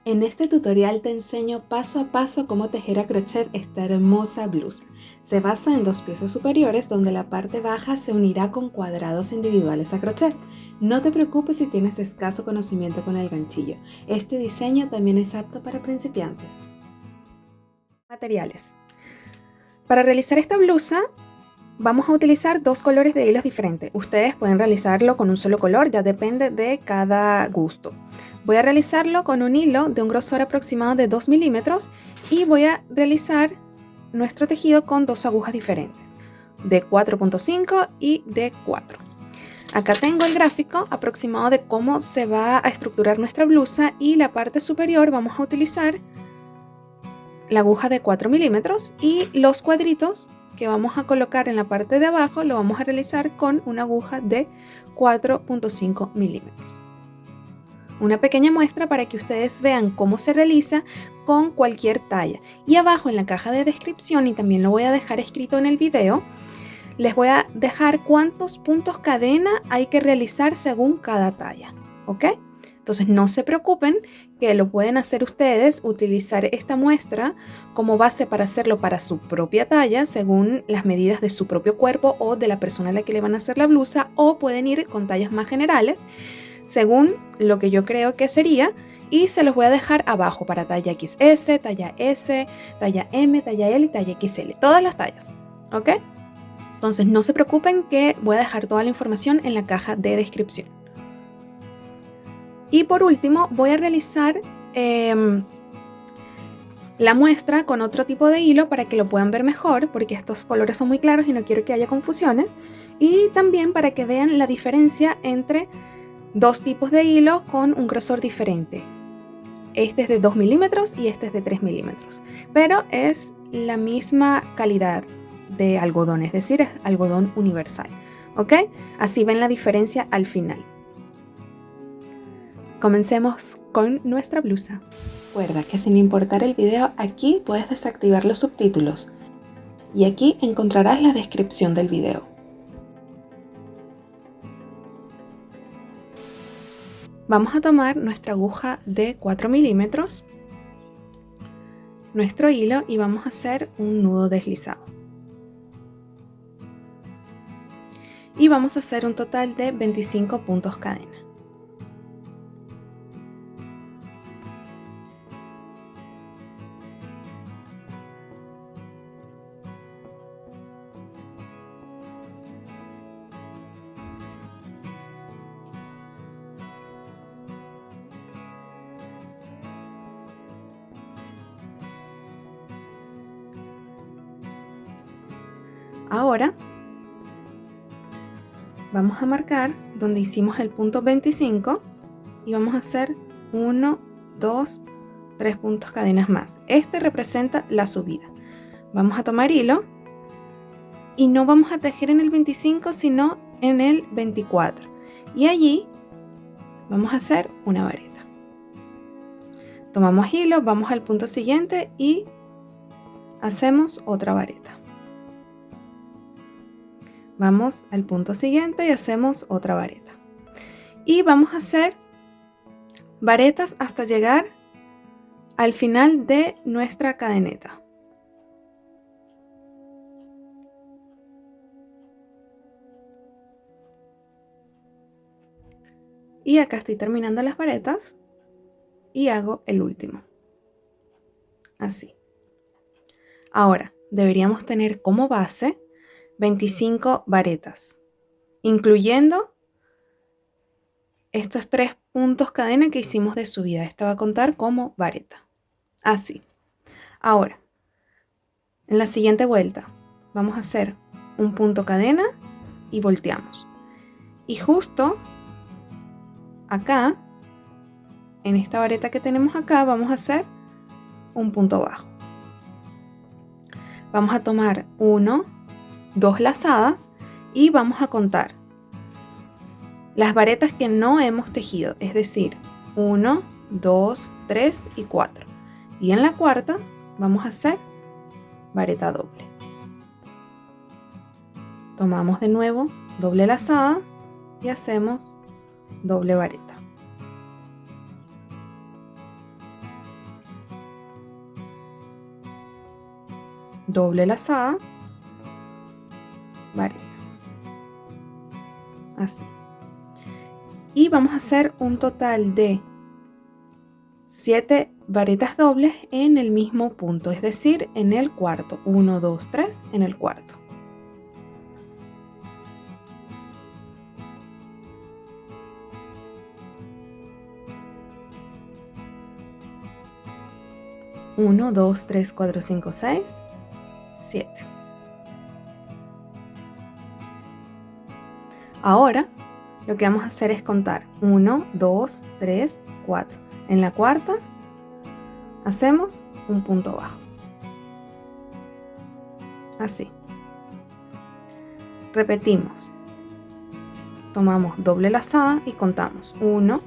En este tutorial te enseño paso a paso cómo tejer a crochet esta hermosa blusa. Se basa en dos piezas superiores donde la parte baja se unirá con cuadrados individuales a crochet. No te preocupes si tienes escaso conocimiento con el ganchillo. Este diseño también es apto para principiantes. Materiales. Para realizar esta blusa vamos a utilizar dos colores de hilos diferentes. Ustedes pueden realizarlo con un solo color, ya depende de cada gusto. Voy a realizarlo con un hilo de un grosor aproximado de 2 milímetros y voy a realizar nuestro tejido con dos agujas diferentes, de 4.5 y de 4. Acá tengo el gráfico aproximado de cómo se va a estructurar nuestra blusa y la parte superior vamos a utilizar la aguja de 4 milímetros y los cuadritos que vamos a colocar en la parte de abajo lo vamos a realizar con una aguja de 4.5 milímetros. Una pequeña muestra para que ustedes vean cómo se realiza con cualquier talla. Y abajo en la caja de descripción, y también lo voy a dejar escrito en el video, les voy a dejar cuántos puntos cadena hay que realizar según cada talla, ¿ok? Entonces no se preocupen, que lo pueden hacer ustedes, utilizar esta muestra como base para hacerlo para su propia talla, según las medidas de su propio cuerpo o de la persona a la que le van a hacer la blusa, o pueden ir con tallas más generales, según lo que yo creo que sería, y se los voy a dejar abajo para talla XS, talla S, talla M, talla L y talla XL, todas las tallas, ¿ok? Entonces no se preocupen, que voy a dejar toda la información en la caja de descripción. Y por último voy a realizar la muestra con otro tipo de hilo para que lo puedan ver mejor, porque estos colores son muy claros y no quiero que haya confusiones, y también para que vean la diferencia entre dos tipos de hilo con un grosor diferente. Este es de 2 milímetros y este es de 3 milímetros, pero es la misma calidad de algodón, es decir, es algodón universal, ¿ok? Así ven la diferencia al final. Comencemos con nuestra blusa. Recuerda que sin importar el video, aquí puedes desactivar los subtítulos y aquí encontrarás la descripción del video. Vamos a tomar nuestra aguja de 4 milímetros, nuestro hilo, y vamos a hacer un nudo deslizado. Y vamos a hacer un total de 25 puntos cadena. Ahora vamos a marcar donde hicimos el punto 25 y vamos a hacer 1, 2, 3 puntos cadenas más. Este representa la subida. Vamos a tomar hilo y no vamos a tejer en el 25 sino en el 24, y allí vamos a hacer una vareta. Tomamos hilo, vamos al punto siguiente y hacemos otra vareta. Vamos al punto siguiente y hacemos otra vareta. Y vamos a hacer varetas hasta llegar al final de nuestra cadeneta. Y acá estoy terminando las varetas y hago el último. Así. Ahora deberíamos tener como base 25 varetas, incluyendo estos 3 puntos cadena que hicimos de subida. Esta va a contar como vareta. Así. Ahora, en la siguiente vuelta vamos a hacer un punto cadena y volteamos. Y justo acá, en esta vareta que tenemos acá, vamos a hacer un punto bajo. Vamos a tomar 1, 2 lazadas y vamos a contar las varetas que no hemos tejido, es decir, 1, 2, 3 y 4. Y en la cuarta vamos a hacer vareta doble. Tomamos de nuevo doble lazada y hacemos doble vareta. doble lazada, vareta, así. Y vamos a hacer un total de 7 varetas dobles en el mismo punto, es decir, en el cuarto. 1, 2, 3 en el cuarto. Uno, 2, 3, 4, 5, 6, 7. Ahora lo que vamos a hacer es contar 1, 2, 3, 4. En la cuarta hacemos un punto bajo. Así. Repetimos. Tomamos doble lazada y contamos 1,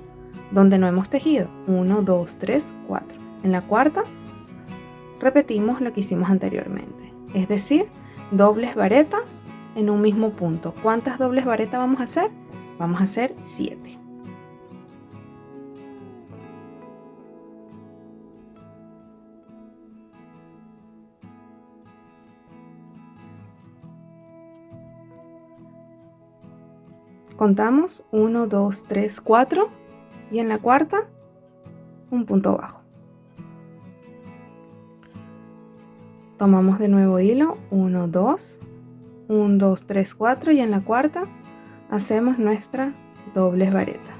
donde no hemos tejido. 1, 2, 3, 4. En la cuarta repetimos lo que hicimos anteriormente. Es decir, dobles varetas en un mismo punto. ¿Cuántas dobles varetas vamos a hacer? Vamos a hacer 7. Contamos 1, 2, 3, 4 y en la cuarta un punto bajo. Tomamos de nuevo hilo, 1, 2, 1, 2, 3, 4 y en la cuarta hacemos nuestra doble vareta.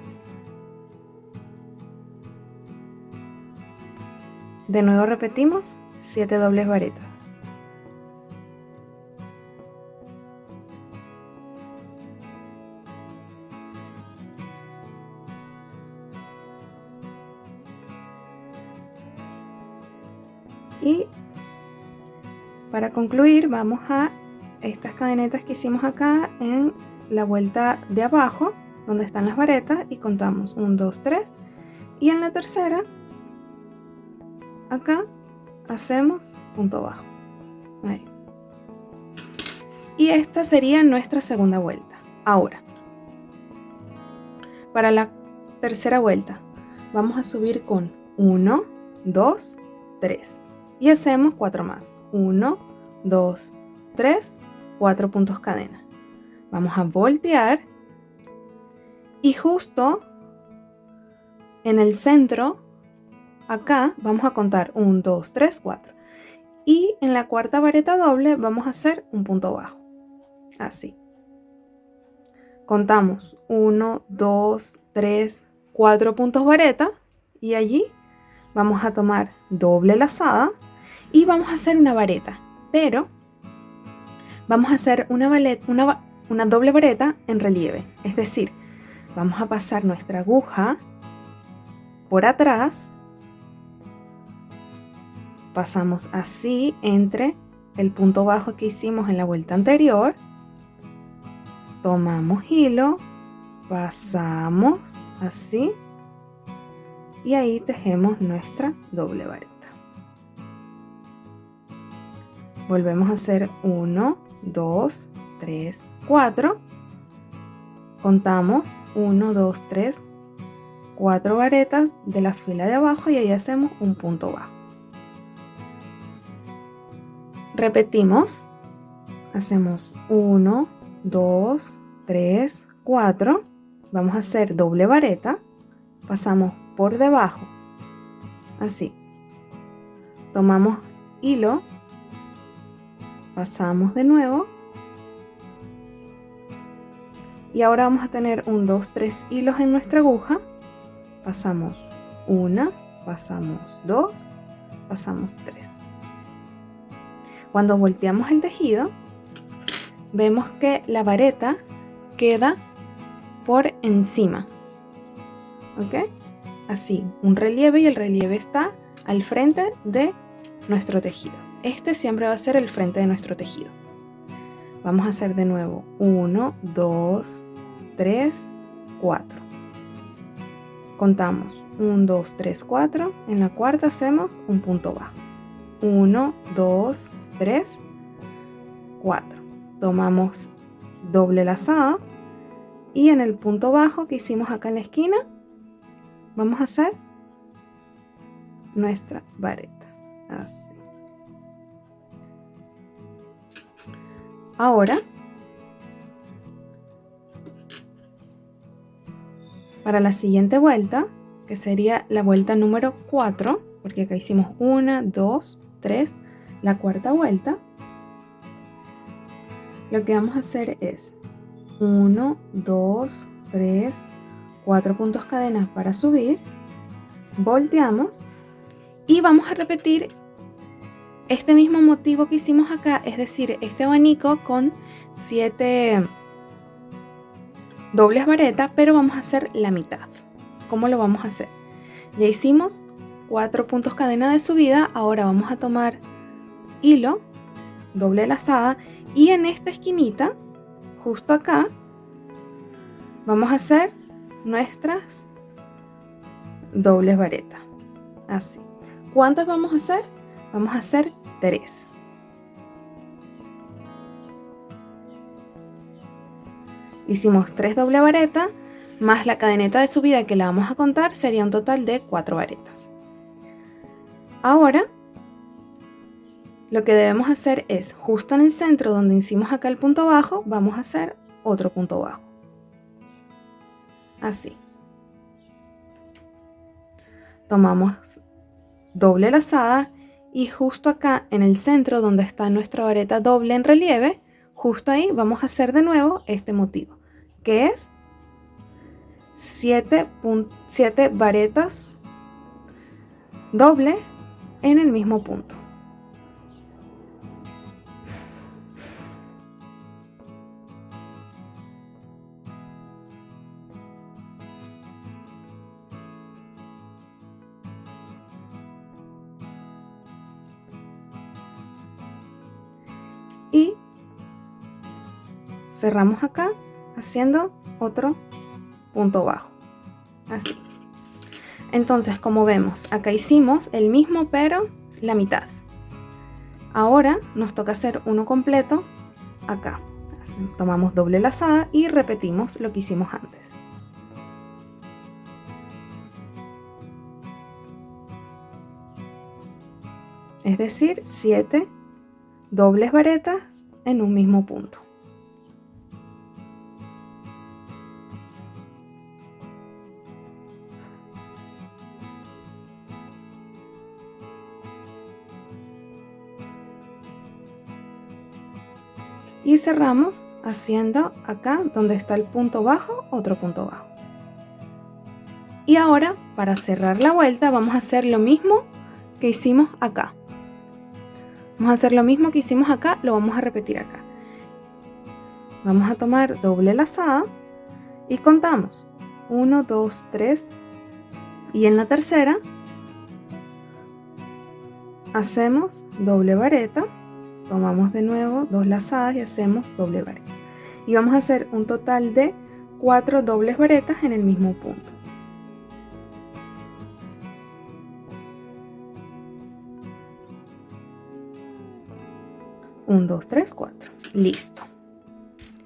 De nuevo repetimos 7 dobles varetas. Y para concluir vamos a estas cadenetas que hicimos acá en la vuelta de abajo donde están las varetas y contamos 1, 2, 3 y en la tercera acá hacemos punto bajo. Ahí. Y esta sería nuestra segunda vuelta. Ahora, para la tercera vuelta vamos a subir con 1, 2, 3 y hacemos 4 más. 1, 2, 3, 4 puntos cadena. Vamos a voltear y justo en el centro acá vamos a contar 1, 2, 3, 4 y en la cuarta vareta doble vamos a hacer un punto bajo. Así. Contamos 1, 2, 3, 4 puntos vareta y allí vamos a tomar doble lazada y vamos a hacer una vareta, pero vamos a hacer una doble vareta en relieve, es decir, vamos a pasar nuestra aguja por atrás, pasamos así entre el punto bajo que hicimos en la vuelta anterior, tomamos hilo, pasamos así y ahí tejemos nuestra doble vareta. Volvemos a hacer 1, 2, 3, 4. Contamos 1, 2, 3, 4 varetas de la fila de abajo y ahí hacemos un punto bajo. Repetimos, hacemos 1, 2, 3, 4. Vamos a hacer doble vareta, pasamos por debajo, así. Tomamos hilo, pasamos de nuevo y ahora vamos a tener 1, 2, 3 hilos en nuestra aguja. Pasamos 1, pasamos 2, pasamos 3. Cuando volteamos el tejido, vemos que la vareta queda por encima, ¿ok? Así, un relieve y el relieve está al frente de nuestro tejido. Este siempre va a ser el frente de nuestro tejido. Vamos a hacer de nuevo 1, 2, 3, 4. Contamos 1, 2, 3, 4. En la cuarta hacemos un punto bajo. 1, 2, 3, 4. Tomamos doble lazada y en el punto bajo que hicimos acá en la esquina vamos a hacer nuestra vareta. Así. Ahora, para la siguiente vuelta, que sería la vuelta número 4, porque acá hicimos 1, 2, 3, la cuarta vuelta, lo que vamos a hacer es 1, 2, 3, 4 puntos cadenas para subir, volteamos y vamos a repetir este mismo motivo que hicimos acá, es decir, este abanico con 7 dobles varetas, pero vamos a hacer la mitad. ¿Cómo lo vamos a hacer? Ya hicimos 4 puntos cadena de subida, ahora vamos a tomar hilo, doble lazada, y en esta esquinita, justo acá, vamos a hacer nuestras dobles varetas, así. ¿Cuántas vamos a hacer? Vamos a hacer 3. Hicimos 3 doble varetas más la cadeneta de subida que la vamos a contar, sería un total de 4 varetas. Ahora lo que debemos hacer es, justo en el centro donde hicimos acá el punto bajo, vamos a hacer otro punto bajo, así. Tomamos doble lazada y justo acá en el centro donde está nuestra vareta doble en relieve, justo ahí vamos a hacer de nuevo este motivo, que es 7 varetas doble en el mismo punto. Y cerramos acá haciendo otro punto bajo, así. Entonces, como vemos, acá hicimos el mismo pero la mitad. Ahora nos toca hacer uno completo acá. Tomamos doble lazada y repetimos lo que hicimos antes. Es decir, 7 dobles varetas en un mismo punto. Y cerramos haciendo acá donde está el punto bajo, otro punto bajo. Y ahora, para cerrar la vuelta, vamos a hacer lo mismo que hicimos acá. Vamos a hacer lo mismo que hicimos acá, lo vamos a repetir acá. Vamos a tomar doble lazada y contamos 1, 2, 3, y en la tercera hacemos doble vareta, tomamos de nuevo 2 lazadas y hacemos doble vareta. Y vamos a hacer un total de 4 dobles varetas en el mismo punto. Un, 2, 3, 4. Listo.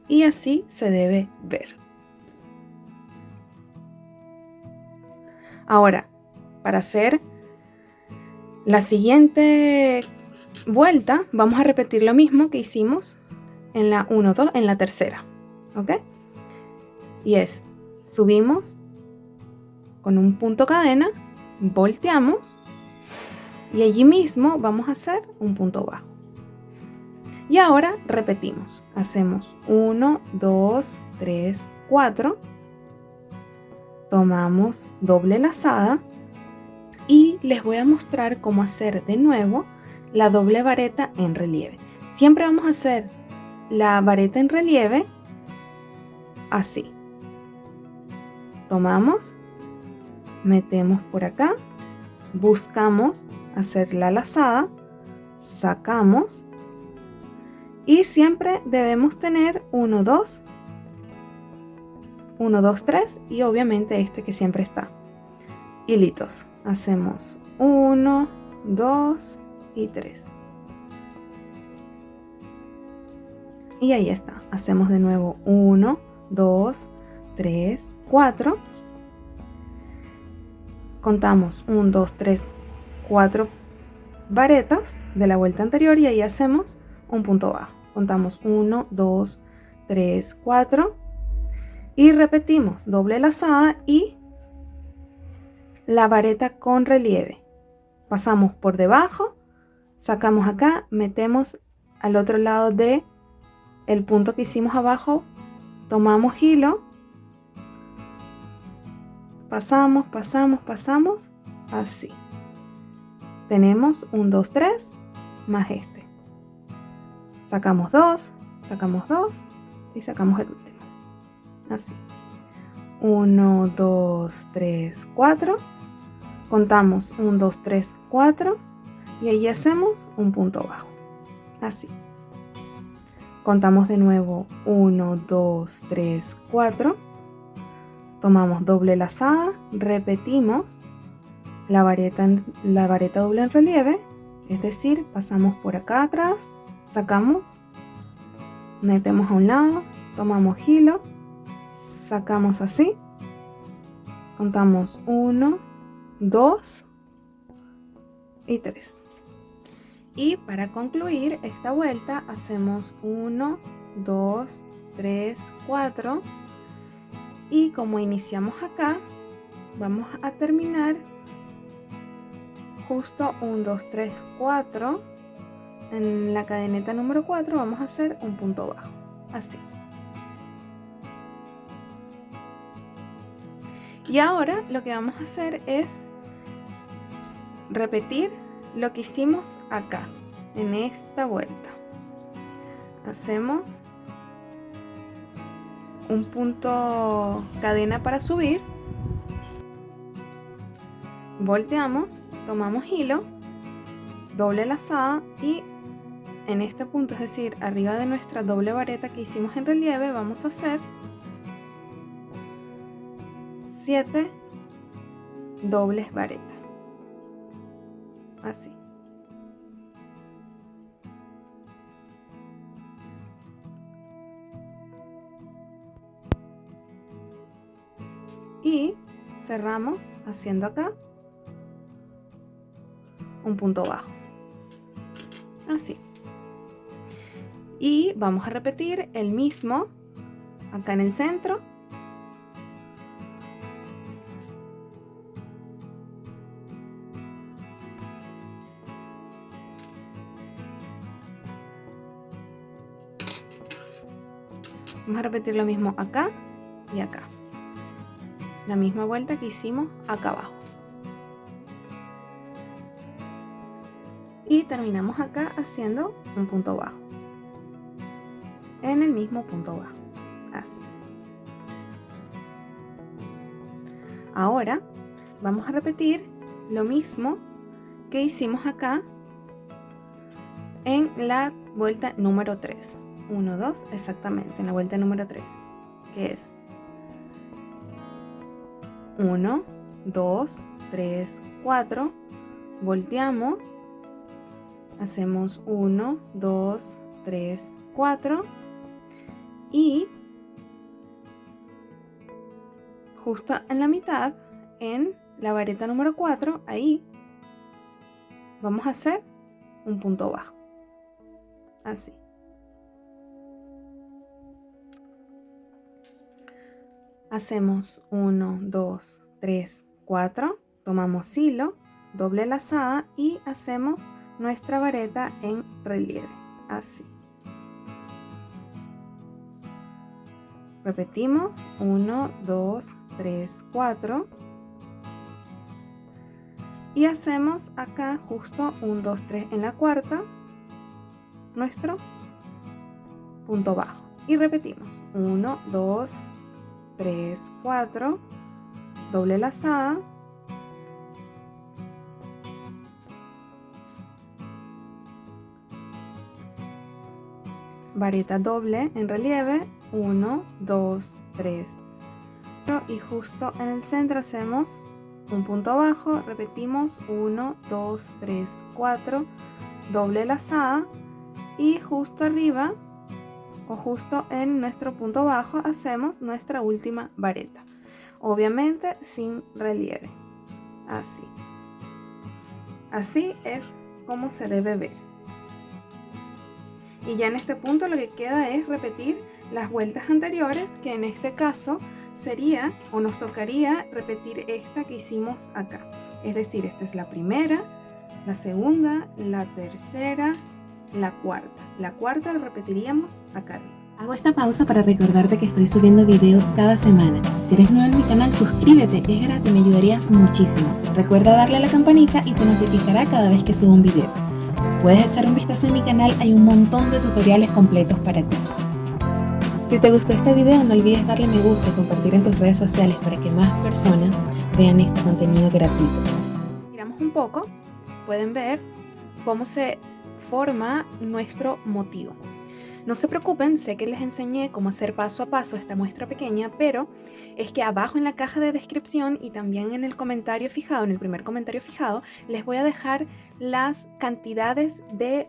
Y así se debe ver. Ahora, para hacer la siguiente vuelta, vamos a repetir lo mismo que hicimos en la 1, 2, en la tercera. ¿Ok? Y es, subimos con un punto cadena, volteamos y allí mismo vamos a hacer un punto bajo. Y ahora repetimos, hacemos 1, 2, 3, 4, tomamos doble lazada y les voy a mostrar cómo hacer de nuevo la doble vareta en relieve. Siempre vamos a hacer la vareta en relieve así. Tomamos, metemos por acá, buscamos hacer la lazada, sacamos. Y siempre debemos tener 1, 2, 1, 2, 3 y obviamente este que siempre está. Hilitos. Hacemos 1, 2 y 3. Y ahí está. Hacemos de nuevo 1, 2, 3, 4. Contamos 1, 2, 3, 4 varetas de la vuelta anterior y ahí hacemos un punto bajo. Contamos 1, 2, 3, 4 y repetimos doble lazada y la vareta con relieve. Pasamos por debajo, sacamos acá, metemos al otro lado de el punto que hicimos abajo, tomamos hilo, pasamos, pasamos, pasamos, así. Tenemos un 2, 3 más este. Sacamos 2 y sacamos el último. Así. 1, 2, 3, 4. Contamos 1, 2, 3, 4 y ahí hacemos un punto bajo. Así. Contamos de nuevo 1, 2, 3, 4. Tomamos doble lazada, repetimos la vareta doble en relieve, es decir, pasamos por acá atrás, sacamos, metemos a un lado, tomamos hilo, sacamos así, contamos 1, 2 y 3. Y para concluir esta vuelta hacemos 1, 2, 3, 4 y como iniciamos acá, vamos a terminar justo 1, 2, 3, 4. En la cadeneta número 4 vamos a hacer un punto bajo, así. Y ahora lo que vamos a hacer es repetir lo que hicimos acá, en esta vuelta. Hacemos un punto cadena para subir, volteamos, tomamos hilo, doble lazada y en este punto, es decir, arriba de nuestra doble vareta que hicimos en relieve, vamos a hacer 7 dobles varetas, así. Y cerramos haciendo acá un punto bajo, así. Y vamos a repetir el mismo acá en el centro. Vamos a repetir lo mismo acá y acá. La misma vuelta que hicimos acá abajo. Y terminamos acá haciendo un punto bajo. En el mismo punto bajo. Así. Ahora vamos a repetir lo mismo que hicimos acá en la vuelta número 3. 1, 2, exactamente, en la vuelta número 3, que es 1, 2, 3, 4, volteamos, hacemos 1, 2, 3, 4 y justo en la mitad, en la vareta número 4, ahí vamos a hacer un punto bajo, así. Hacemos 1, 2, 3, 4, tomamos hilo, doble lazada y hacemos nuestra vareta en relieve, así. Repetimos 1, 2, 3, 4 y hacemos acá justo 1, 2, 3 en la cuarta, nuestro punto bajo. Y repetimos 1, 2, 3, 4, doble lazada, vareta doble en relieve, 1, 2, 3 y justo en el centro hacemos un punto bajo, repetimos 1, 2, 3, 4, doble lazada y justo arriba o justo en nuestro punto bajo hacemos nuestra última vareta, obviamente sin relieve, así. Así es como se debe ver. Y ya en este punto lo que queda es repetir las vueltas anteriores, que en este caso sería, o nos tocaría repetir esta que hicimos acá. Es decir, esta es la primera, la segunda, la tercera, la cuarta. La cuarta la repetiríamos acá arriba. Hago esta pausa para recordarte que estoy subiendo videos cada semana. Si eres nuevo en mi canal, suscríbete, es gratis y me ayudarías muchísimo. Recuerda darle a la campanita y te notificará cada vez que subo un video. Puedes echar un vistazo en mi canal, hay un montón de tutoriales completos para ti. Si te gustó este video, no olvides darle me gusta y compartir en tus redes sociales para que más personas vean este contenido gratuito. Miramos un poco, pueden ver cómo se forma nuestro motivo. No se preocupen, sé que les enseñé cómo hacer paso a paso esta muestra pequeña, pero es que abajo en la caja de descripción y también en el comentario fijado, en el primer comentario fijado, les voy a dejar las cantidades de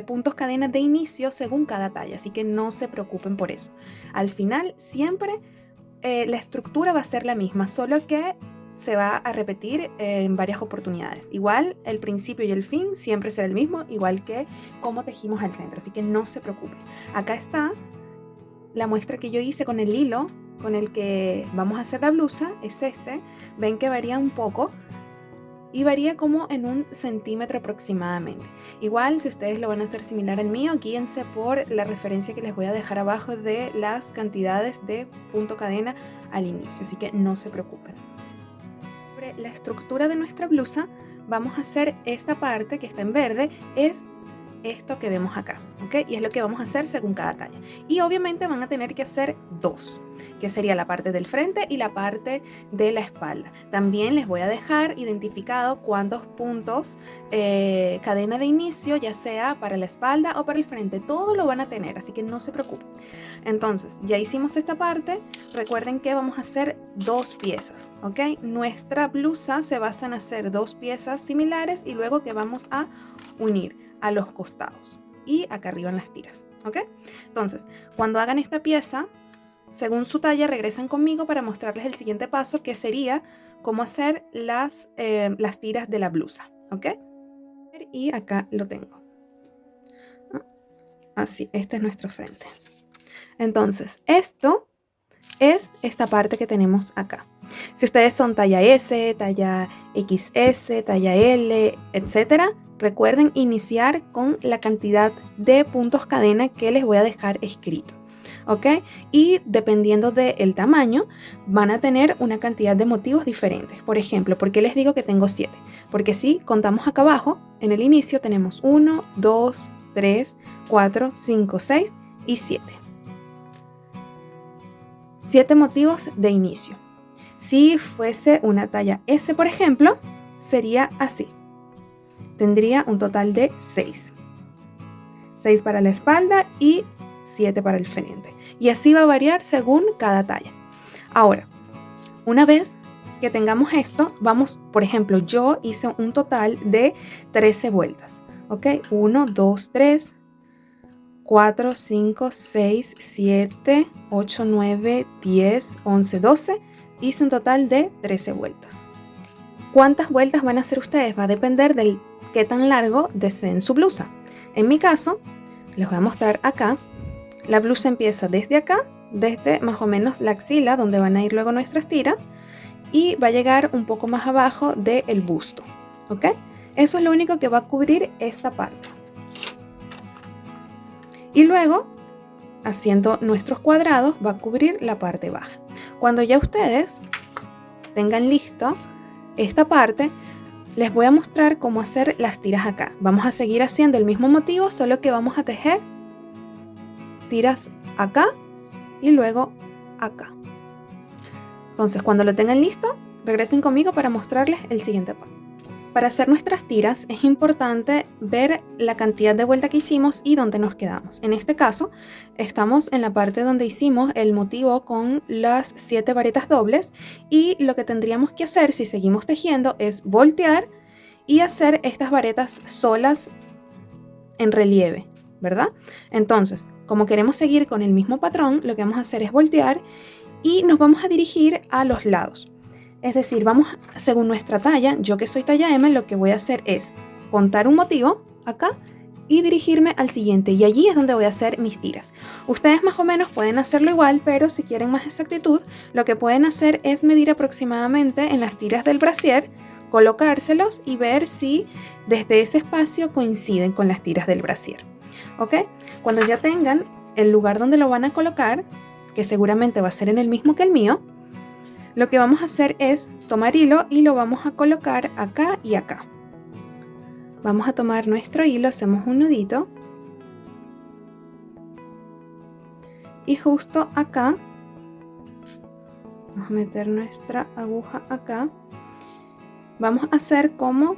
puntos cadena de inicio según cada talla, así que no se preocupen por eso. Al final siempre la estructura va a ser la misma, solo que se va a repetir en varias oportunidades. Igual el principio y el fin siempre será el mismo, igual que cómo tejimos al centro, así que no se preocupen. Acá está la muestra que yo hice con el hilo con el que vamos a hacer la blusa, es este. Ven que varía un poco y varía como en 1 centímetro aproximadamente. Igual si ustedes lo van a hacer similar al mío, guíense por la referencia que les voy a dejar abajo de las cantidades de punto cadena al inicio, así que no se preocupen. Sobre la estructura de nuestra blusa vamos a hacer esta parte que está en verde, es esto que vemos acá, ¿ok? Y es lo que vamos a hacer según cada talla. Y obviamente van a tener que hacer 2, que sería la parte del frente y la parte de la espalda. También les voy a dejar identificado cuántos puntos cadena de inicio, ya sea para la espalda o para el frente. Todo lo van a tener, así que no se preocupen. Entonces, ya hicimos esta parte. Recuerden que vamos a hacer 2 piezas, ¿ok? Nuestra blusa se basa en hacer 2 piezas similares y luego que vamos a unir a los costados y acá arriba en las tiras, ¿ok? Entonces, cuando hagan esta pieza, según su talla, regresan conmigo para mostrarles el siguiente paso, que sería cómo hacer las tiras de la blusa, ¿ok? Y acá lo tengo. Así, este es nuestro frente. Entonces, esto es esta parte que tenemos acá. Si ustedes son talla S, talla XS, talla L, etcétera, recuerden iniciar con la cantidad de puntos cadena que les voy a dejar escrito, ¿ok? Y dependiendo del tamaño, van a tener una cantidad de motivos diferentes. Por ejemplo, ¿por qué les digo que tengo 7? Porque si contamos acá abajo, en el inicio tenemos 1, 2, 3, 4, 5, 6 y 7. 7 motivos de inicio. Si fuese una talla S, por ejemplo, sería así. Tendría un total de 6. 6 para la espalda y 7 para el frente. Y así va a variar según cada talla. Ahora, una vez que tengamos esto, vamos, por ejemplo, yo hice un total de 13 vueltas. ¿Ok? 1, 2, 3, 4, 5, 6, 7, 8, 9, 10, 11, 12. Hice un total de 13 vueltas. ¿Cuántas vueltas van a hacer ustedes? Va a depender del qué tan largo deseen su blusa. En mi caso, les voy a mostrar acá. La blusa empieza desde acá, desde más o menos la axila, donde van a ir luego nuestras tiras, y va a llegar un poco más abajo del busto, ¿ok? Eso es lo único que va a cubrir esta parte. Y luego, haciendo nuestros cuadrados, va a cubrir la parte baja. Cuando ya ustedes tengan listo esta parte, les voy a mostrar cómo hacer las tiras acá. Vamos a seguir haciendo el mismo motivo, solo que vamos a tejer tiras acá y luego acá. Entonces, cuando lo tengan listo, regresen conmigo para mostrarles el siguiente paso. Para hacer nuestras tiras es importante ver la cantidad de vuelta que hicimos y dónde nos quedamos. En este caso, estamos en la parte donde hicimos el motivo con las 7 varetas dobles, y lo que tendríamos que hacer si seguimos tejiendo es voltear y hacer estas varetas solas en relieve, ¿verdad? Entonces, como queremos seguir con el mismo patrón, lo que vamos a hacer es voltear y nos vamos a dirigir a los lados. Es decir, vamos según nuestra talla. Yo que soy talla M, lo que voy a hacer es contar un motivo acá y dirigirme al siguiente, y allí es donde voy a hacer mis tiras. Ustedes más o menos pueden hacerlo igual, pero si quieren más exactitud, lo que pueden hacer es medir aproximadamente en las tiras del brasier, colocárselos y ver si desde ese espacio coinciden con las tiras del brasier. ¿Ok? Cuando ya tengan el lugar donde lo van a colocar, que seguramente va a ser en el mismo que el mío, lo que vamos a hacer es tomar hilo y lo vamos a colocar acá y acá. Vamos a tomar nuestro hilo, hacemos un nudito y justo acá vamos a meter nuestra aguja acá. Vamos a hacer como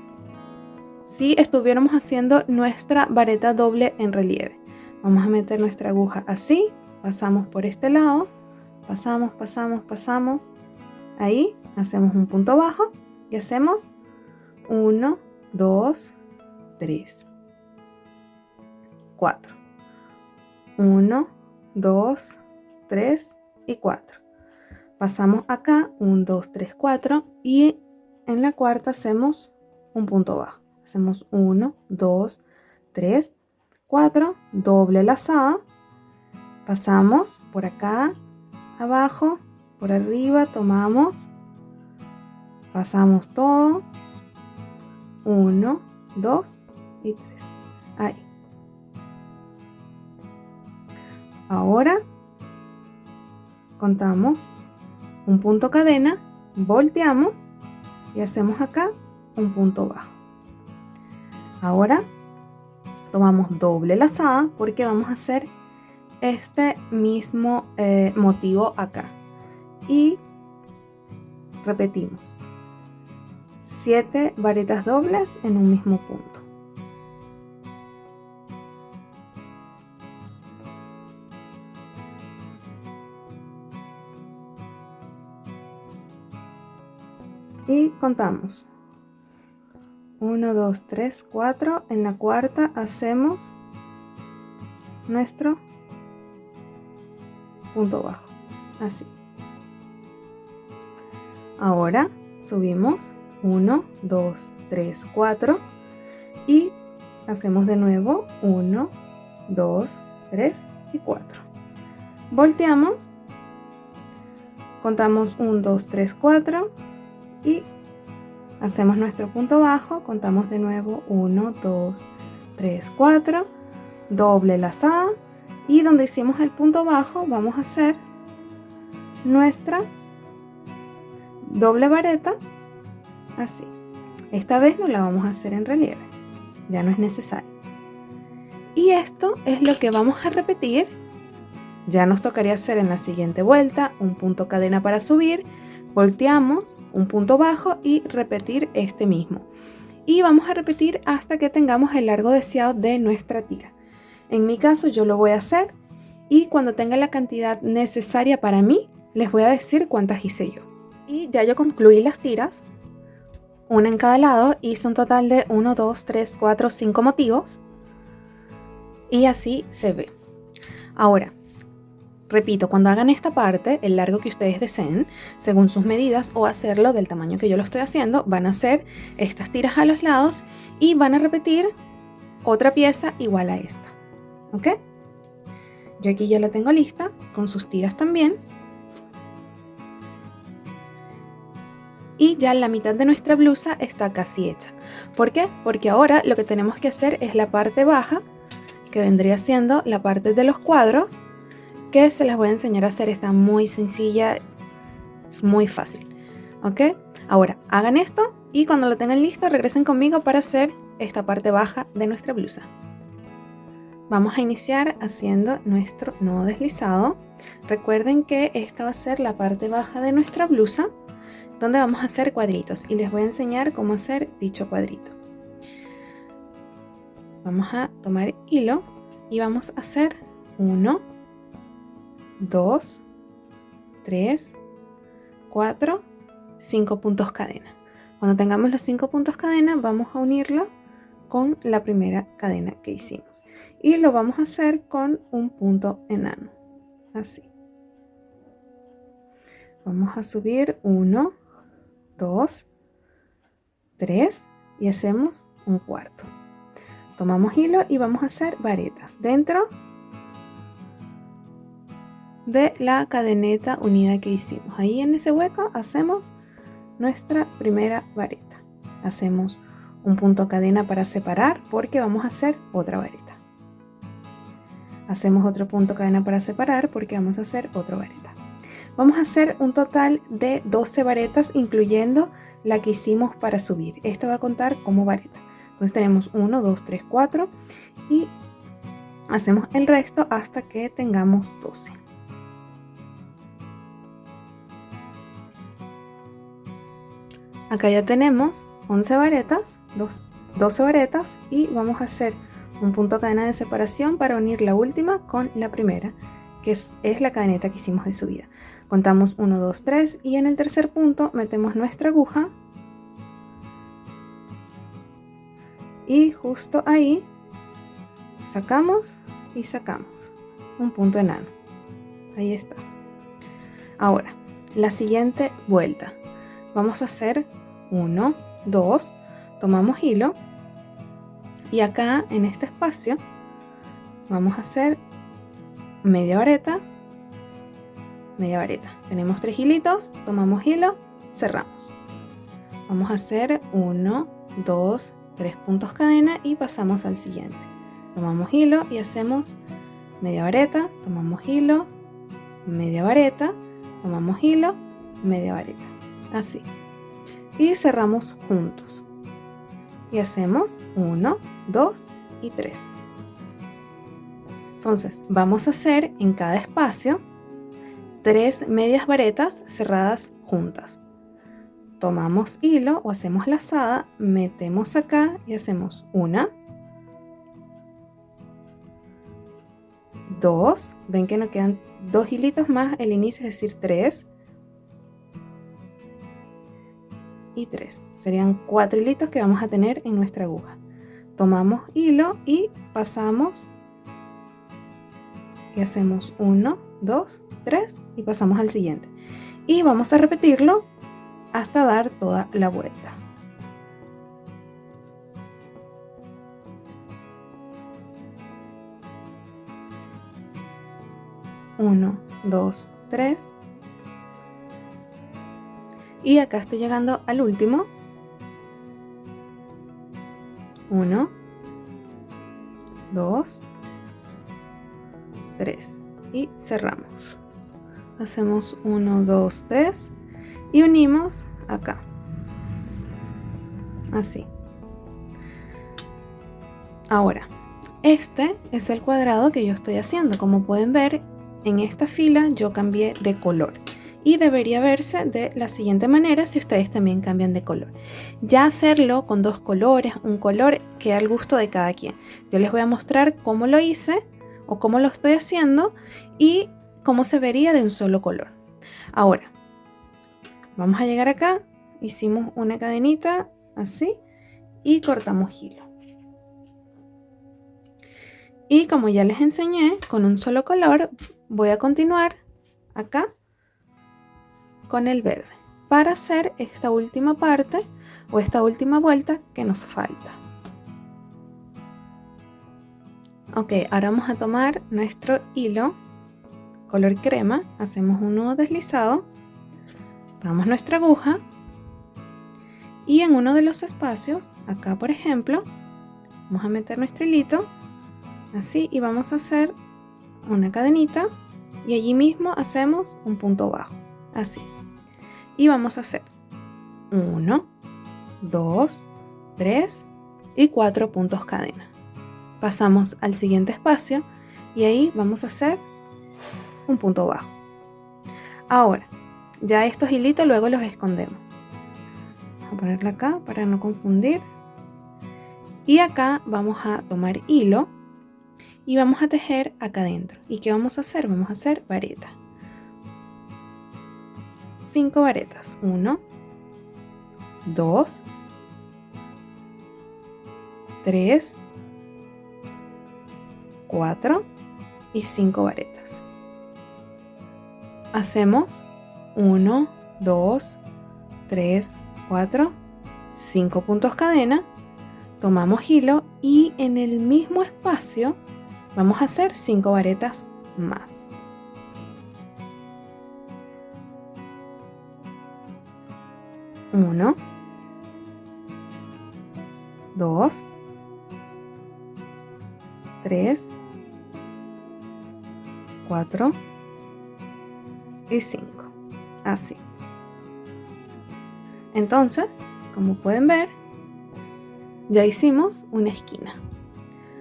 si estuviéramos haciendo nuestra vareta doble en relieve. Vamos a meter nuestra aguja así, pasamos por este lado, pasamos, ahí hacemos un punto bajo y hacemos 1, 2, 3, 4. 1, 2, 3 y 4. Pasamos acá 1, 2, 3, 4 y en la cuarta hacemos un punto bajo. Hacemos 1, 2, 3, 4, doble lazada. Pasamos por acá abajo, por arriba, tomamos, pasamos todo, 1, 2 y 3. Ahí. Ahora contamos un punto cadena, volteamos y hacemos acá un punto bajo. Ahora tomamos doble lazada porque vamos a hacer este mismo motivo acá y repetimos 7 varetas dobles en un mismo punto. Y contamos 1, 2, 3, 4. En la cuarta hacemos nuestro punto bajo, así. Ahora subimos 1, 2, 3, 4 y hacemos de nuevo 1, 2, 3 y 4. Volteamos, contamos 1, 2, 3, 4 y hacemos nuestro punto bajo, contamos de nuevo 1, 2, 3, 4, doble lazada y donde hicimos el punto bajo vamos a hacer nuestra doble vareta así. Esta vez no la vamos a hacer en relieve, ya no es necesario. Y esto es lo que vamos a repetir. Ya nos tocaría hacer en la siguiente vuelta un punto cadena para subir, volteamos, un punto bajo y repetir este mismo. Y vamos a repetir hasta que tengamos el largo deseado de nuestra tira. En mi caso yo lo voy a hacer y cuando tenga la cantidad necesaria para mí, les voy a decir cuántas hice yo. Y ya yo concluí las tiras, una en cada lado, hice un total de 1, 2, 3, 4, 5 motivos y así se ve. Ahora, repito, cuando hagan esta parte, el largo que ustedes deseen, según sus medidas o hacerlo del tamaño que yo lo estoy haciendo, van a hacer estas tiras a los lados y van a repetir otra pieza igual a esta. ¿Ok? Yo aquí ya la tengo lista, con sus tiras también. Y ya la mitad de nuestra blusa está casi hecha. ¿Por qué? Porque ahora lo que tenemos que hacer es la parte baja, que vendría siendo la parte de los cuadros, que se las voy a enseñar a hacer. Está muy sencilla, es muy fácil. ¿Ok? Ahora hagan esto y cuando lo tengan listo regresen conmigo para hacer esta parte baja de nuestra blusa. Vamos a iniciar haciendo nuestro nudo deslizado. Recuerden que esta va a ser la parte baja de nuestra blusa, donde vamos a hacer cuadritos y les voy a enseñar cómo hacer dicho cuadrito. Vamos a tomar hilo y vamos a hacer 1, 2, 3, 4, 5 puntos cadena. Cuando tengamos los 5 puntos cadena vamos a unirlo con la primera cadena que hicimos y lo vamos a hacer con un punto enano, así. Vamos a subir 1, 2, 3 y hacemos un cuarto. Tomamos hilo y vamos a hacer varetas dentro de la cadeneta unida que hicimos. Ahí en ese hueco hacemos nuestra primera vareta. Hacemos un punto cadena para separar porque vamos a hacer otra vareta. Hacemos otro punto cadena para separar porque vamos a hacer otra vareta. Vamos a hacer un total de 12 varetas incluyendo la que hicimos para subir. Esta va a contar como vareta. Entonces tenemos 1, 2, 3, 4 y hacemos el resto hasta que tengamos 12. Acá ya tenemos 11 varetas, 12 varetas y vamos a hacer un punto cadena de separación para unir la última con la primera, que es la cadeneta que hicimos de subida. Contamos 1, 2, 3 y en el tercer punto metemos nuestra aguja y justo ahí sacamos y sacamos un punto enano. Ahí está. Ahora, la siguiente vuelta. Vamos a hacer 1, 2, tomamos hilo y acá en este espacio vamos a hacer media vareta, media vareta. Tenemos 3 hilitos, tomamos hilo, cerramos. Vamos a hacer 1, 2, 3 puntos cadena y pasamos al siguiente. Tomamos hilo y hacemos media vareta, tomamos hilo, media vareta, tomamos hilo, media vareta. Así. Y cerramos juntos. Y hacemos 1, 2 y 3. Entonces vamos a hacer en cada espacio 3 medias varetas cerradas juntas. Tomamos hilo o hacemos lazada, metemos acá y hacemos 1, 2, ven que nos quedan 2 hilitos más el inicio, es decir 3 y 3. Serían 4 hilitos que vamos a tener en nuestra aguja. Tomamos hilo y pasamos y hacemos 1, 2, 3 y pasamos al siguiente. Y vamos a repetirlo hasta dar toda la vuelta. Uno, 2, 3. Y acá estoy llegando al último. 1, 2, 3 y cerramos. Hacemos 1, 2, 3 y unimos acá. Así. Ahora, este es el cuadrado que yo estoy haciendo. Como pueden ver, en esta fila yo cambié de color. Y debería verse de la siguiente manera si ustedes también cambian de color. Ya hacerlo con 2 colores, un color, queda al gusto de cada quien. Yo les voy a mostrar cómo lo hice o cómo lo estoy haciendo y cómo se vería de un solo color. Ahora, vamos a llegar acá, hicimos una cadenita así y cortamos hilo. Y como ya les enseñé, con un solo color voy a continuar acá con el verde para hacer esta última parte o esta última vuelta que nos falta. Ok, ahora vamos a tomar nuestro hilo color crema, hacemos un nudo deslizado, tomamos nuestra aguja y en uno de los espacios, acá por ejemplo, vamos a meter nuestro hilito así y vamos a hacer una cadenita y allí mismo hacemos un punto bajo, así. Y vamos a hacer 1, 2, 3 y 4 puntos cadena. Pasamos al siguiente espacio y ahí vamos a hacer un punto bajo. Ahora, ya estos hilitos luego los escondemos. Vamos a ponerlo acá para no confundir. Y acá vamos a tomar hilo y vamos a tejer acá adentro. ¿Y qué vamos a hacer? Vamos a hacer vareta. 5 varetas. 1, 2, 3, 4 y 5 varetas. Hacemos 1, 2, 3, 4, 5 puntos cadena. tomamos hilo y en el mismo espacio vamos a hacer 5 varetas más. Uno, 2, 3, 4 y 5. Así. Entonces, como pueden ver, ya hicimos una esquina.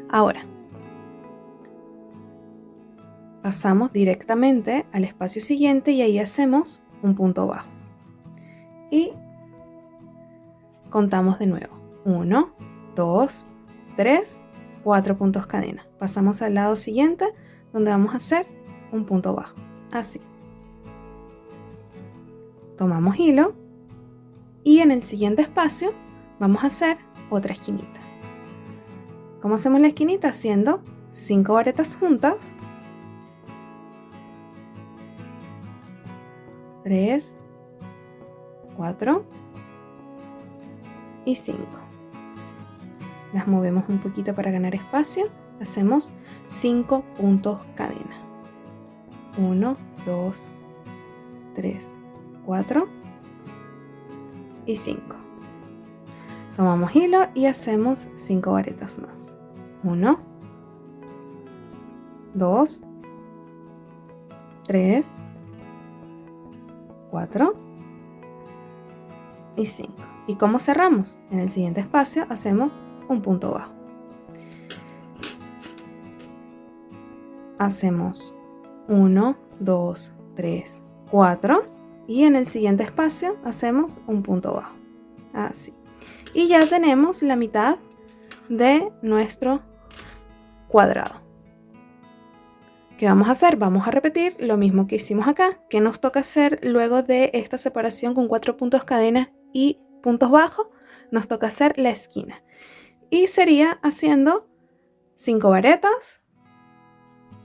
Ahora, pasamos directamente al espacio siguiente y ahí hacemos un punto bajo. Y contamos de nuevo. 1, 2, 3, 4 puntos cadena. Pasamos al lado siguiente donde vamos a hacer un punto bajo. Así. Tomamos hilo y en el siguiente espacio vamos a hacer otra esquinita. ¿Cómo hacemos la esquinita? Haciendo 5 varetas juntas. 3, 4 y 5. Las movemos un poquito para ganar espacio. Hacemos 5 puntos cadena. 1, 2, 3, 4 y 5. Tomamos hilo y hacemos 5 varetas más. 1, 2, 3, 4 y 5. ¿Y cómo cerramos? En el siguiente espacio hacemos un punto bajo. Hacemos 1, 2, 3, 4 y en el siguiente espacio hacemos un punto bajo. Así. Y ya tenemos la mitad de nuestro cuadrado. ¿Qué vamos a hacer? Vamos a repetir lo mismo que hicimos acá. ¿Qué nos toca hacer luego de esta separación con 4 puntos cadena y puntos bajos? Nos toca hacer la esquina. Y sería haciendo 5 varetas.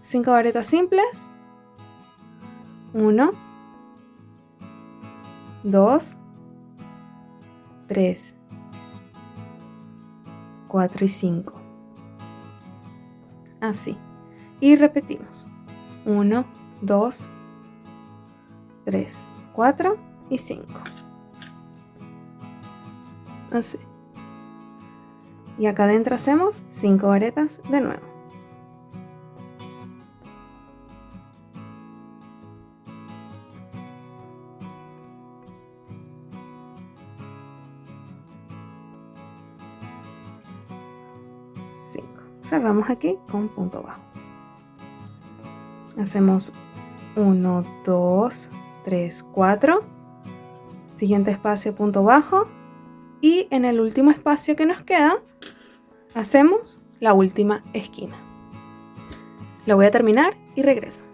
5 varetas simples. 1, 2, 3, 4 y 5. Así. Y repetimos. 1, 2, 3, 4 y 5. Así. Y acá adentro hacemos 5 varetas de nuevo. Cerramos aquí con punto bajo. Hacemos 1, 2, 3, 4. Siguiente espacio, punto bajo. Y en el último espacio que nos queda, hacemos la última esquina. Lo voy a terminar y regreso.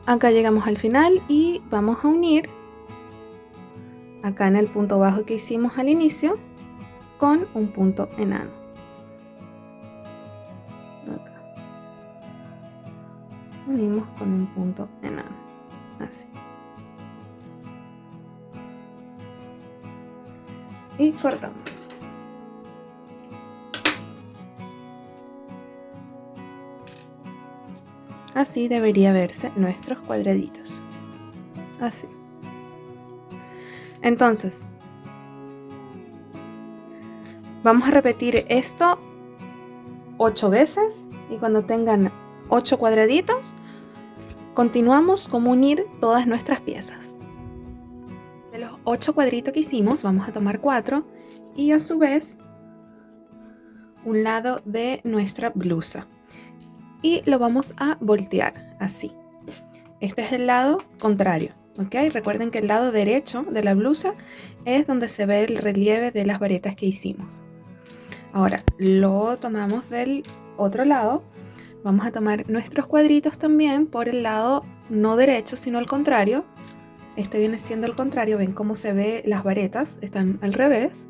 Acá llegamos al final y vamos a unir acá en el punto bajo que hicimos al inicio con un punto enano. Acá. Unimos con un punto enano. Así. Y cortamos. Así debería verse nuestros cuadraditos. Así. Entonces, vamos a repetir esto 8 veces y cuando tengan 8 cuadraditos, continuamos como unir todas nuestras piezas. De los 8 cuadritos que hicimos, vamos a tomar 4 y a su vez un lado de nuestra blusa. Y lo vamos a voltear así. Este es el lado contrario, ¿ok? Recuerden que el lado derecho de la blusa es donde se ve el relieve de las varetas que hicimos. Ahora lo tomamos del otro lado. Vamos a tomar nuestros cuadritos también por el lado no derecho, sino al contrario. Este viene siendo el contrario. Ven cómo se ve las varetas, están al revés.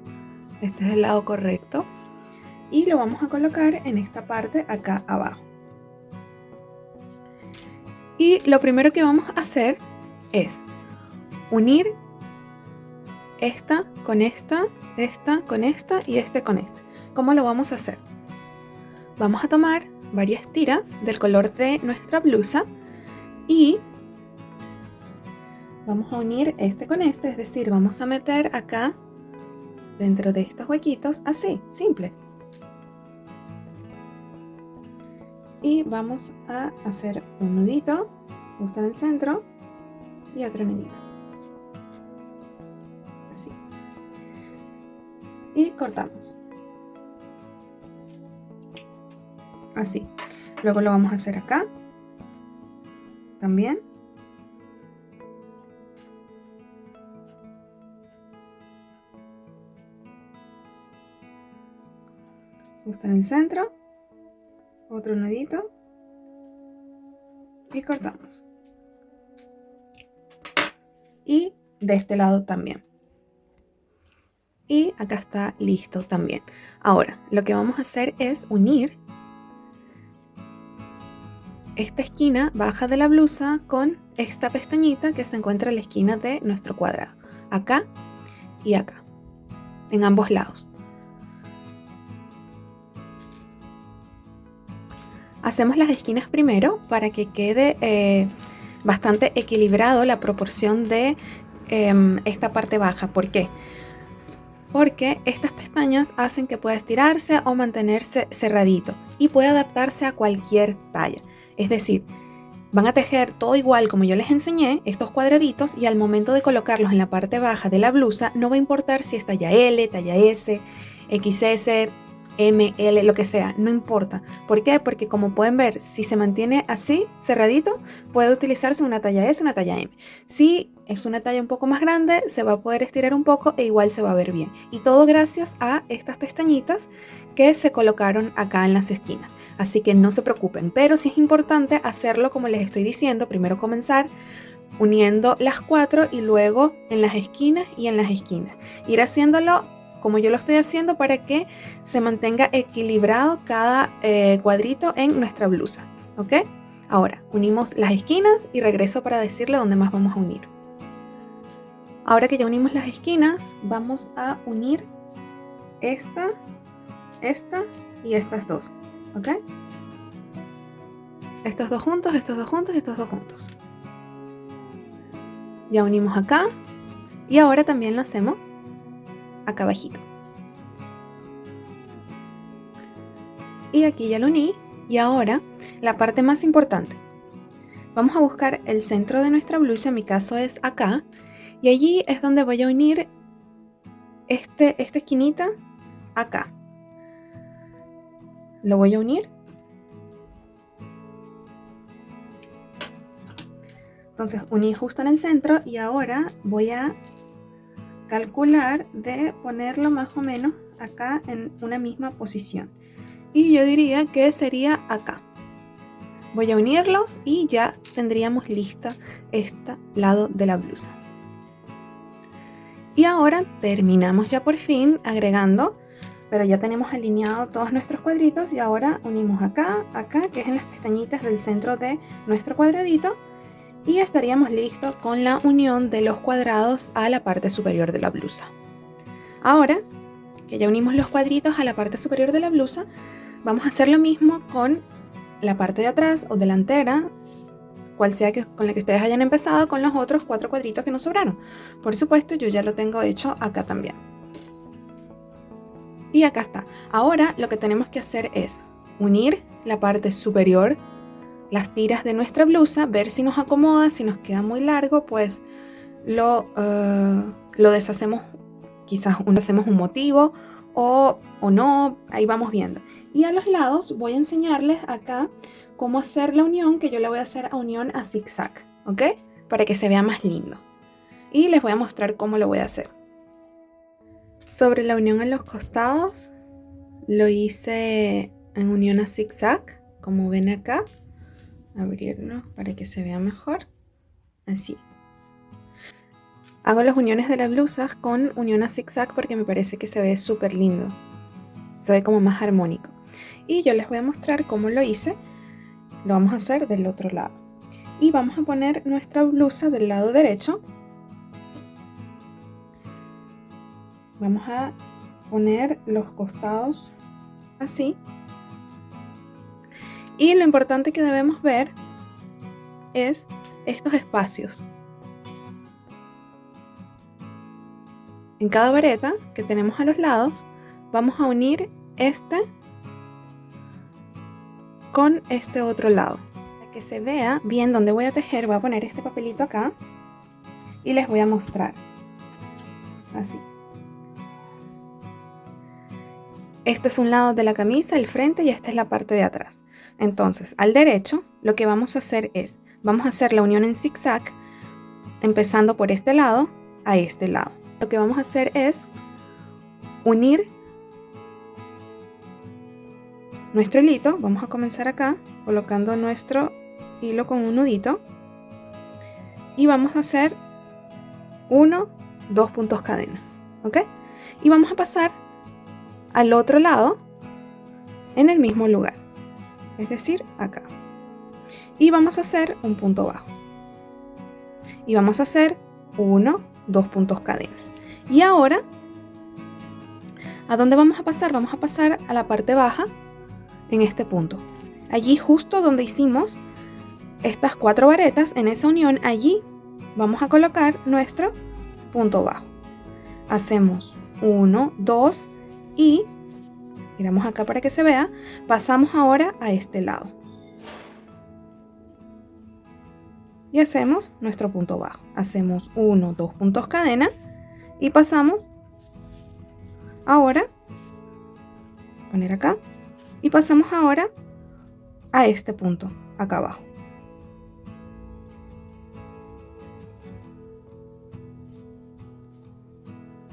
Este es el lado correcto. Y lo vamos a colocar en esta parte acá abajo. Y lo primero que vamos a hacer es unir esta con esta con esta y este con este. ¿Cómo lo vamos a hacer? Vamos a tomar varias tiras del color de nuestra blusa y vamos a unir este con este, es decir, vamos a meter acá dentro de estos huequitos, así, simple. Y vamos a hacer un nudito justo en el centro y otro nudito. Así. Y cortamos. Así. Luego lo vamos a hacer acá. También. Justo en el centro. Otro nudito. Y cortamos. Y de este lado también. Y acá está listo también. Ahora, lo que vamos a hacer es unir esta esquina baja de la blusa con esta pestañita que se encuentra en la esquina de nuestro cuadrado. Acá y acá. En ambos lados. Hacemos las esquinas primero para que quede bastante equilibrado la proporción de esta parte baja. ¿Por qué? Porque estas pestañas hacen que pueda estirarse o mantenerse cerradito y puede adaptarse a cualquier talla. Es decir, van a tejer todo igual como yo les enseñé, estos cuadraditos, y al momento de colocarlos en la parte baja de la blusa no va a importar si es talla L, talla S, XS, M, L, lo que sea, no importa. ¿Por qué? Porque como pueden ver, si se mantiene así, cerradito, puede utilizarse una talla S, una talla M. Si es una talla un poco más grande, se va a poder estirar un poco e igual se va a ver bien. Y todo gracias a estas pestañitas que se colocaron acá en las esquinas. Así que no se preocupen, pero sí es importante hacerlo como les estoy diciendo. Primero comenzar uniendo las 4 y luego en las esquinas y en las esquinas. Ir haciéndolo como yo lo estoy haciendo para que se mantenga equilibrado cada cuadrito en nuestra blusa, ¿ok? Ahora, unimos las esquinas y regreso para decirle dónde más vamos a unir. Ahora que ya unimos las esquinas, vamos a unir esta y estas dos, ¿ok? Estos dos juntos, estos dos juntos, estos dos juntos. Ya unimos acá y ahora también lo hacemos acá abajito. Y aquí ya lo uní. Y ahora la parte más importante. Vamos a buscar el centro de nuestra blusa, en mi caso es acá. Y allí es donde voy a unir esta esquinita acá. Lo voy a unir. Entonces uní justo en el centro y ahora voy a calcular de ponerlo más o menos acá en una misma posición. Y yo diría que sería acá. Voy a unirlos y ya tendríamos lista este lado de la blusa. Y ahora terminamos ya por fin agregando, pero ya tenemos alineado todos nuestros cuadritos y ahora unimos acá, acá, que es en las pestañitas del centro de nuestro cuadradito. Y estaríamos listos con la unión de los cuadrados a la parte superior de la blusa. Ahora que ya unimos los cuadritos a la parte superior de la blusa, vamos a hacer lo mismo con la parte de atrás o delantera, cual sea con la que ustedes hayan empezado, con los otros 4 cuadritos que nos sobraron. Por supuesto, yo ya lo tengo hecho acá también. Y acá está. Ahora lo que tenemos que hacer es unir la parte superior, las tiras de nuestra blusa, ver si nos acomoda. Si nos queda muy largo, pues lo deshacemos, quizás hacemos un motivo o no, ahí vamos viendo. Y a los lados voy a enseñarles acá cómo hacer la unión, que yo la voy a hacer a unión a zigzag, ¿ok? Para que se vea más lindo. Y les voy a mostrar cómo lo voy a hacer. Sobre la unión en los costados, lo hice en unión a zigzag, como ven acá. Abrirlo para que se vea mejor, así. Hago las uniones de las blusas con unión a zigzag porque me parece que se ve súper lindo, se ve como más armónico. Y yo les voy a mostrar cómo lo hice. Lo vamos a hacer del otro lado y vamos a poner nuestra blusa del lado derecho Vamos a poner los costados así. Y lo importante que debemos ver es estos espacios. En cada vareta que tenemos a los lados, vamos a unir este con este otro lado. Para que se vea bien dónde voy a tejer, voy a poner este papelito acá y les voy a mostrar. Así. Este es un lado de la camisa, el frente, y esta es la parte de atrás. Entonces, al derecho, lo que vamos a hacer es, vamos a hacer la unión en zigzag, empezando por este lado a este lado. Lo que vamos a hacer es unir nuestro hilito. Vamos a comenzar acá, colocando nuestro hilo con un nudito. Y vamos a hacer 1, 2 puntos cadena, ¿ok? Y vamos a pasar al otro lado en el mismo lugar, es decir, acá. Y vamos a hacer un punto bajo. Y vamos a hacer 1, 2 puntos cadena. Y ahora, ¿a dónde vamos a pasar? Vamos a pasar a la parte baja en este punto. Allí justo donde hicimos estas 4 varetas, en esa unión, allí vamos a colocar nuestro punto bajo. Hacemos 1, 2 y tiramos acá para que se vea. Pasamos ahora a este lado. Y hacemos nuestro punto bajo. Hacemos 1, 2 puntos cadena y pasamos ahora, poner acá, y pasamos ahora a este punto acá abajo.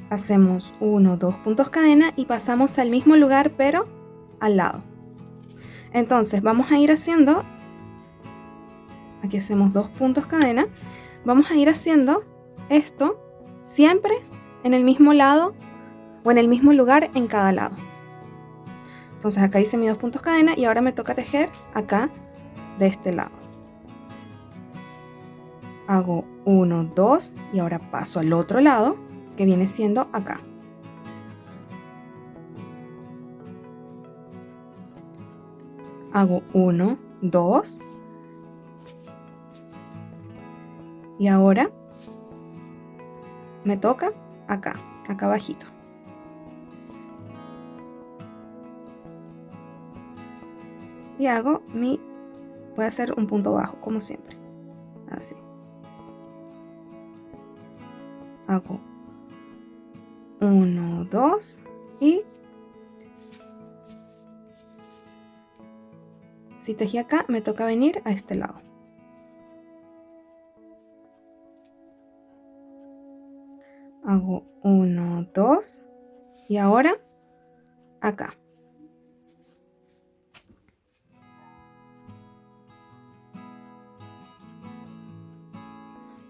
Hacemos 1, 2 puntos cadena y pasamos al mismo lugar pero al lado. Entonces vamos a ir haciendo, aquí hacemos 2 puntos cadena, vamos a ir haciendo esto siempre en el mismo lado o en el mismo lugar en cada lado. Entonces acá hice mis 2 puntos cadena y ahora me toca tejer acá de este lado. Hago 1, 2 y ahora paso al otro lado, que viene siendo acá. Hago 1, 2 y ahora me toca acá abajito. Y hago voy a hacer un punto bajo como siempre, así. Hago 1, 2 y si tejí acá me toca venir a este lado. Hago 1, 2 y ahora acá.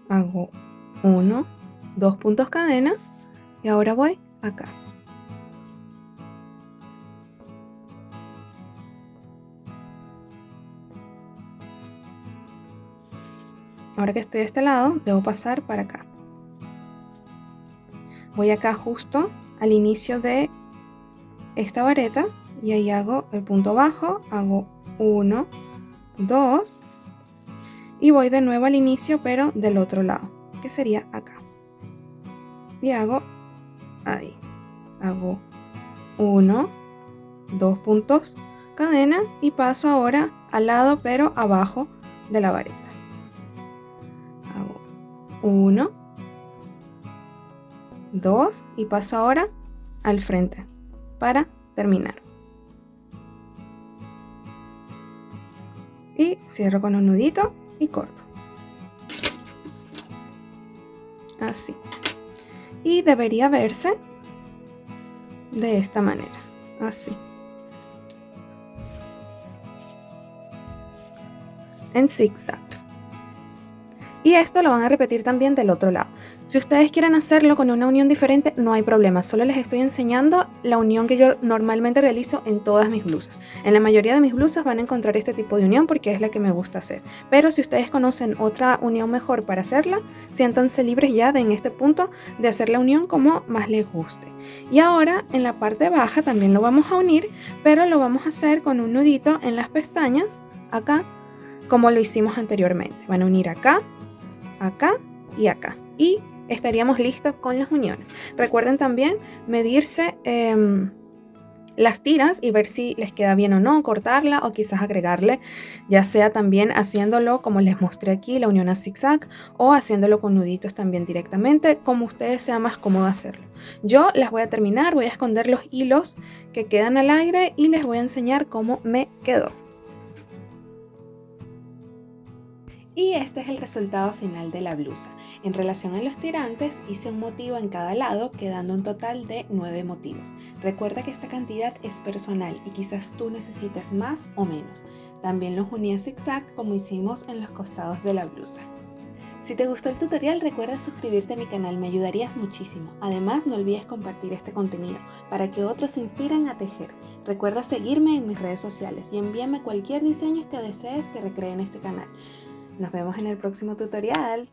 Hago 1, 2 puntos cadena y ahora voy acá. Ahora que estoy de este lado, debo pasar para acá. Voy acá justo al inicio de esta vareta y ahí hago el punto bajo, hago 1, 2 y voy de nuevo al inicio pero del otro lado, que sería acá. Y hago ahí, hago 1, 2 puntos cadena y paso ahora al lado pero abajo de la vareta. Hago 1, 2 y paso ahora al frente para terminar. Y cierro con un nudito y corto. Así. Y debería verse de esta manera, así. En zigzag. Y esto lo van a repetir también del otro lado. Si ustedes quieren hacerlo con una unión diferente, no hay problema. Solo les estoy enseñando la unión que yo normalmente realizo en todas mis blusas. En la mayoría de mis blusas van a encontrar este tipo de unión porque es la que me gusta hacer. Pero si ustedes conocen otra unión mejor para hacerla, siéntanse libres ya en este punto de hacer la unión como más les guste. Y ahora en la parte baja también lo vamos a unir, pero lo vamos a hacer con un nudito en las pestañas, acá, como lo hicimos anteriormente. Van a unir acá, acá y acá. Y estaríamos listos con las uniones. Recuerden también medirse las tiras y ver si les queda bien o no, cortarla o quizás agregarle, ya sea también haciéndolo como les mostré aquí, la unión a zigzag, o haciéndolo con nuditos también directamente, como ustedes sea más cómodo hacerlo. Yo las voy a terminar, voy a esconder los hilos que quedan al aire y les voy a enseñar cómo me quedó. Y este es el resultado final de la blusa. En relación a los tirantes, hice un motivo en cada lado, quedando un total de 9 motivos. Recuerda que esta cantidad es personal y quizás tú necesites más o menos. También los uní a zigzag como hicimos en los costados de la blusa. Si te gustó el tutorial, recuerda suscribirte a mi canal, me ayudarías muchísimo. Además, no olvides compartir este contenido para que otros se inspiren a tejer. Recuerda seguirme en mis redes sociales y envíame cualquier diseño que desees que recree en este canal. Nos vemos en el próximo tutorial.